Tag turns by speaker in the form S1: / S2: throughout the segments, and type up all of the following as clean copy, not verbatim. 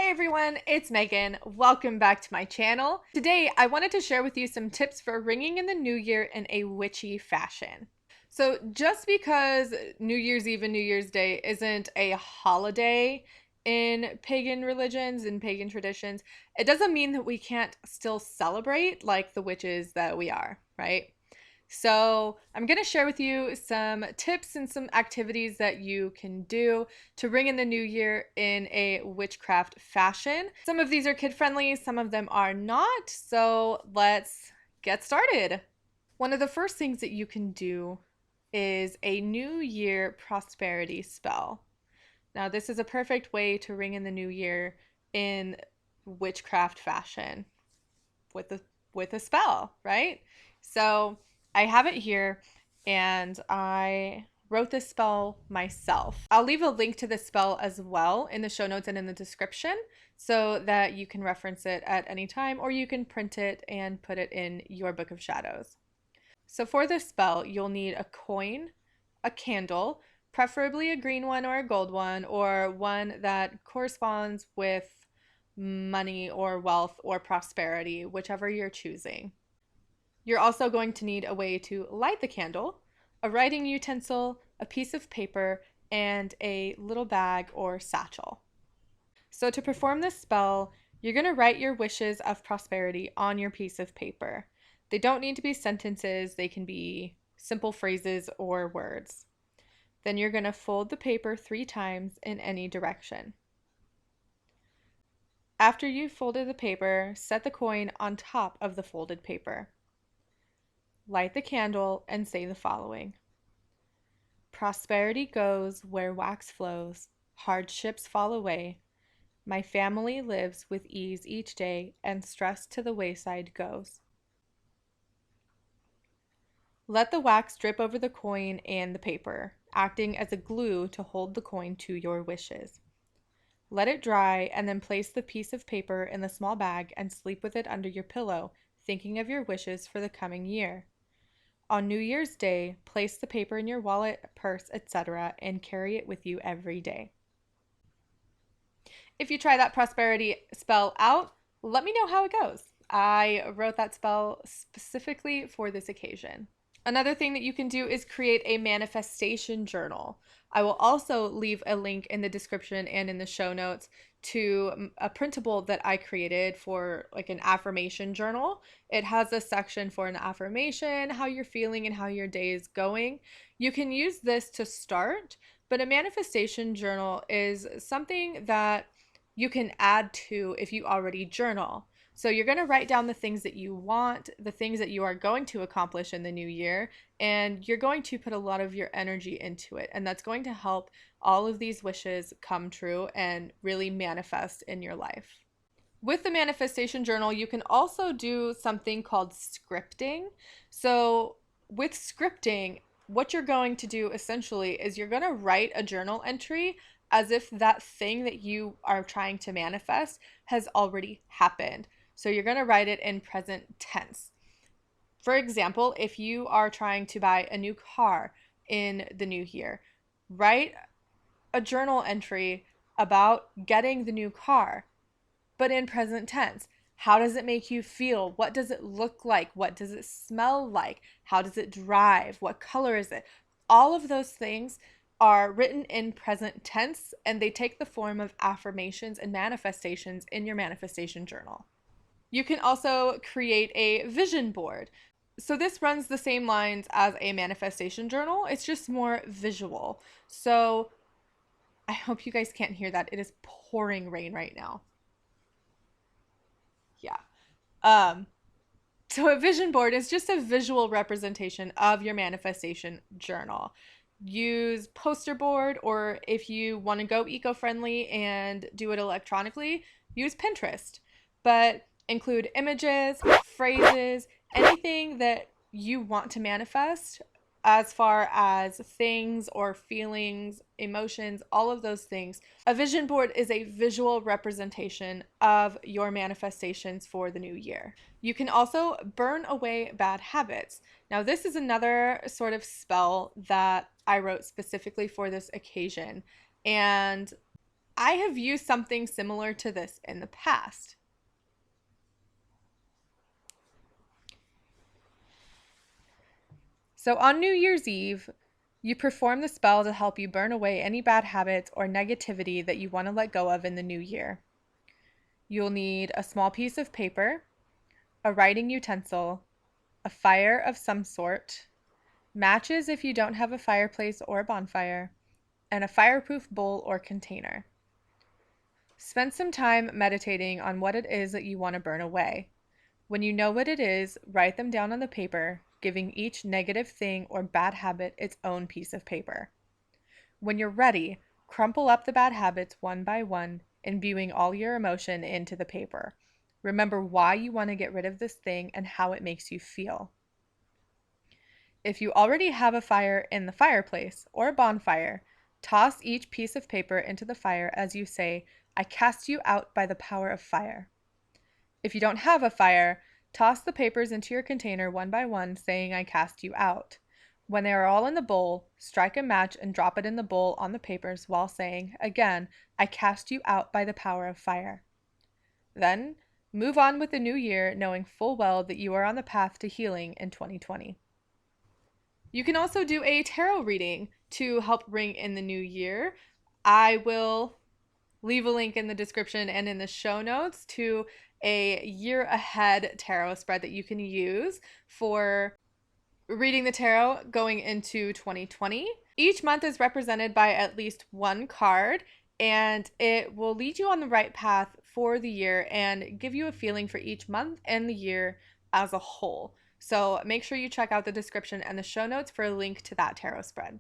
S1: Hey everyone, it's Megan. Welcome back to my channel. Today, I wanted to share with you some tips for ringing in the new year in a witchy fashion. So just because New Year's Eve and New Year's Day isn't a holiday in pagan religions and pagan traditions, it doesn't mean that we can't still celebrate like the witches that we are, right? So, I'm going to share with you some tips and some activities that you can do to ring in the new year in a witchcraft fashion. Some of these are kid friendly, some of them are not. So, let's get started. One of the first things that you can do is a new year prosperity spell. Now, this is a perfect way to ring in the new year in witchcraft fashion with a spell, right? So I have it here and I wrote this spell myself. I'll leave a link to this spell as well in the show notes and in the description so that you can reference it at any time, or you can print it and put it in your book of shadows. So for this spell, you'll need a coin, a candle, preferably a green one or a gold one, or one that corresponds with money or wealth or prosperity, whichever you're choosing. You're also going to need a way to light the candle, a writing utensil, a piece of paper, and a little bag or satchel. So to perform this spell, you're going to write your wishes of prosperity on your piece of paper. They don't need to be sentences, they can be simple phrases or words. Then you're going to fold the paper 3 times in any direction. After you've folded the paper, set the coin on top of the folded paper. Light the candle and say the following: Prosperity goes where wax flows, hardships fall away. My family lives with ease each day, and stress to the wayside goes. Let the wax drip over the coin and the paper, acting as a glue to hold the coin to your wishes. Let it dry and then place the piece of paper in the small bag and sleep with it under your pillow, thinking of your wishes for the coming year. On New Year's Day, place the paper in your wallet, purse, etc., and carry it with you every day. If you try that prosperity spell out, let me know how it goes. I wrote that spell specifically for this occasion. Another thing that you can do is create a manifestation journal. I will also leave a link in the description and in the show notes to a printable that I created for like an affirmation journal. It has a section for an affirmation, how you're feeling and how your day is going. You can use this to start, but a manifestation journal is something that you can add to if you already journal. So you're going to write down the things that you want, the things that you are going to accomplish in the new year, and you're going to put a lot of your energy into it. And that's going to help all of these wishes come true and really manifest in your life. With the manifestation journal, you can also do something called scripting. So with scripting, what you're going to do essentially is you're going to write a journal entry as if that thing that you are trying to manifest has already happened. So you're going to write it in present tense. For example, if you are trying to buy a new car in the new year, write a journal entry about getting the new car, but in present tense. How does it make you feel? What does it look like? What does it smell like? How does it drive? What color is it? All of those things are written in present tense, and they take the form of affirmations and manifestations in your manifestation journal. You can also create a vision board. So this runs the same lines as a manifestation journal. It's just more visual. So I hope you guys can't hear that. It is pouring rain right now. Yeah. Um, so a vision board is just a visual representation of your manifestation journal. Use poster board, or if you want to go eco-friendly and do it electronically, use Pinterest. But include images, phrases, anything that you want to manifest as far as things or feelings, emotions, all of those things. A vision board is a visual representation of your manifestations for the new year. You can also burn away bad habits. Now, this is another sort of spell that I wrote specifically for this occasion. And I have used something similar to this in the past. So on New Year's Eve, you perform the spell to help you burn away any bad habits or negativity that you want to let go of in the new year. You'll need a small piece of paper, a writing utensil, a fire of some sort, matches if you don't have a fireplace or a bonfire, and a fireproof bowl or container. Spend some time meditating on what it is that you want to burn away. When you know what it is, write them down on the paper, giving each negative thing or bad habit its own piece of paper. When you're ready, crumple up the bad habits one by one, imbuing all your emotion into the paper. Remember why you want to get rid of this thing and how it makes you feel. If you already have a fire in the fireplace or a bonfire, toss each piece of paper into the fire as you say, "I cast you out by the power of fire." If you don't have a fire, toss the papers into your container one by one, saying, "I cast you out." When they are all in the bowl, strike a match and drop it in the bowl on the papers while saying, again, "I cast you out by the power of fire." Then, move on with the new year, knowing full well that you are on the path to healing in 2020. You can also do a tarot reading to help bring in the new year. I will leave a link in the description and in the show notes to a year ahead tarot spread that you can use for reading the tarot going into 2020. Each month is represented by at least one card, and it will lead you on the right path for the year and give you a feeling for each month and the year as a whole. So make sure you check out the description and the show notes for a link to that tarot spread.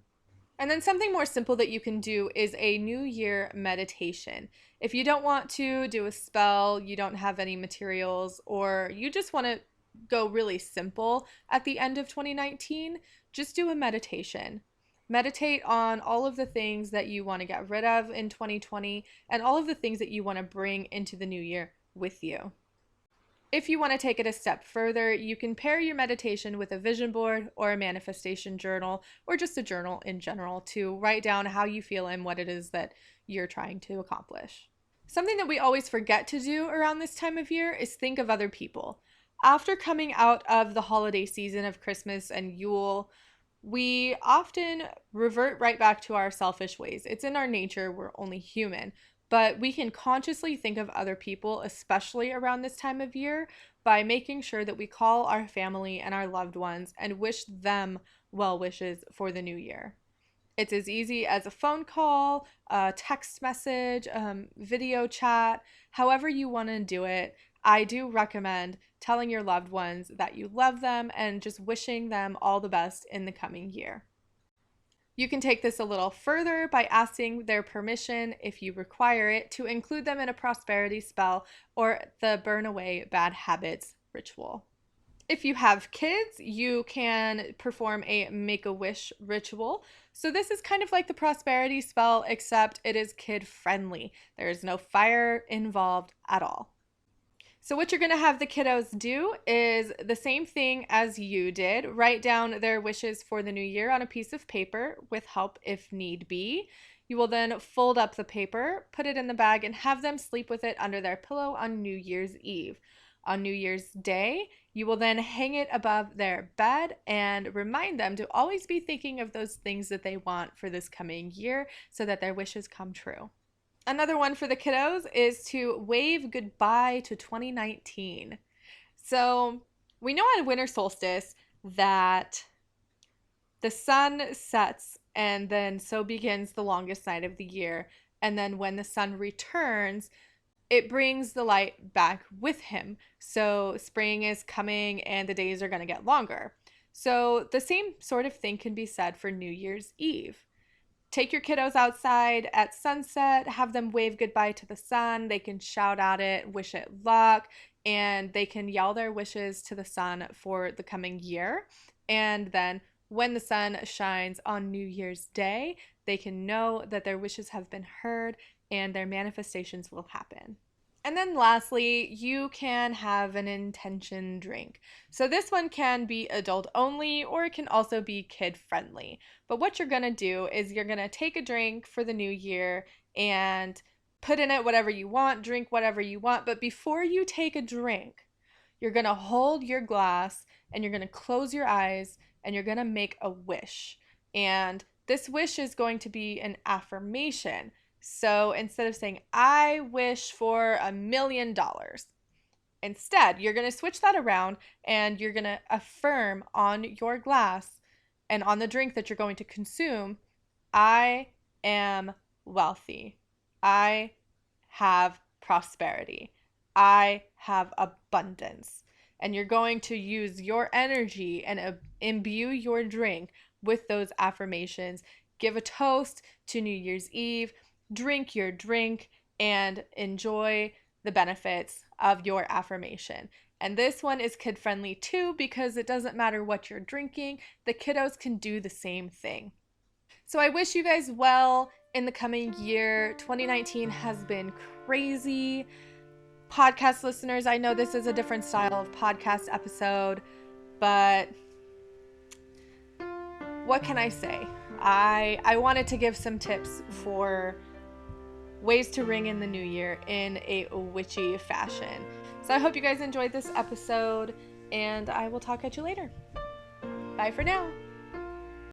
S1: And then something more simple that you can do is a New Year meditation. If you don't want to do a spell, you don't have any materials, or you just want to go really simple at the end of 2019, just do a meditation. Meditate on all of the things that you want to get rid of in 2020 and all of the things that you want to bring into the new year with you. If you want to take it a step further, you can pair your meditation with a vision board or a manifestation journal, or just a journal in general to write down how you feel and what it is that you're trying to accomplish. Something that we always forget to do around this time of year is think of other people. After coming out of the holiday season of Christmas and Yule, we often revert right back to our selfish ways. It's in our nature, we're only human. But we can consciously think of other people, especially around this time of year, by making sure that we call our family and our loved ones and wish them well wishes for the new year. It's as easy as a phone call, a text message, video chat, however you want to do it. I do recommend telling your loved ones that you love them and just wishing them all the best in the coming year. You can take this a little further by asking their permission, if you require it, to include them in a prosperity spell or the burn away bad habits ritual. If you have kids, you can perform a make-a-wish ritual. So this is kind of like the prosperity spell, except it is kid friendly. There is no fire involved at all. So what you're going to have the kiddos do is the same thing as you did. Write down their wishes for the new year on a piece of paper with help if need be. You will then fold up the paper, put it in the bag, and have them sleep with it under their pillow on New Year's Eve. On New Year's Day, you will then hang it above their bed and remind them to always be thinking of those things that they want for this coming year so that their wishes come true. Another one for the kiddos is to wave goodbye to 2019. So we know on winter solstice that the sun sets and then so begins the longest night of the year. And then when the sun returns, it brings the light back with him. So spring is coming and the days are going to get longer. So the same sort of thing can be said for New Year's Eve. Take your kiddos outside at sunset, have them wave goodbye to the sun. They can shout at it, wish it luck, and they can yell their wishes to the sun for the coming year. And then when the sun shines on New Year's Day, they can know that their wishes have been heard and their manifestations will happen. And then lastly, you can have an intention drink. So this one can be adult only or it can also be kid friendly. But what you're going to do is you're going to take a drink for the new year and put in it whatever you want, drink whatever you want. But before you take a drink, you're going to hold your glass and you're going to close your eyes and you're going to make a wish. And this wish is going to be an affirmation. So instead of saying, I wish for $1,000,000, instead, you're going to switch that around and you're going to affirm on your glass and on the drink that you're going to consume, I am wealthy. I have prosperity. I have abundance. And you're going to use your energy and imbue your drink with those affirmations. Give a toast to New Year's Eve, drink your drink, and enjoy the benefits of your affirmation. And this one is kid friendly too because it doesn't matter what you're drinking, the kiddos can do the same thing. So I wish you guys well in the coming year. 2019 has been crazy. Podcast listeners, I know this is a different style of podcast episode, but what can I say? I wanted to give some tips for ways to ring in the new year in a witchy fashion. So I hope you guys enjoyed this episode, and I will talk at you later. Bye for now.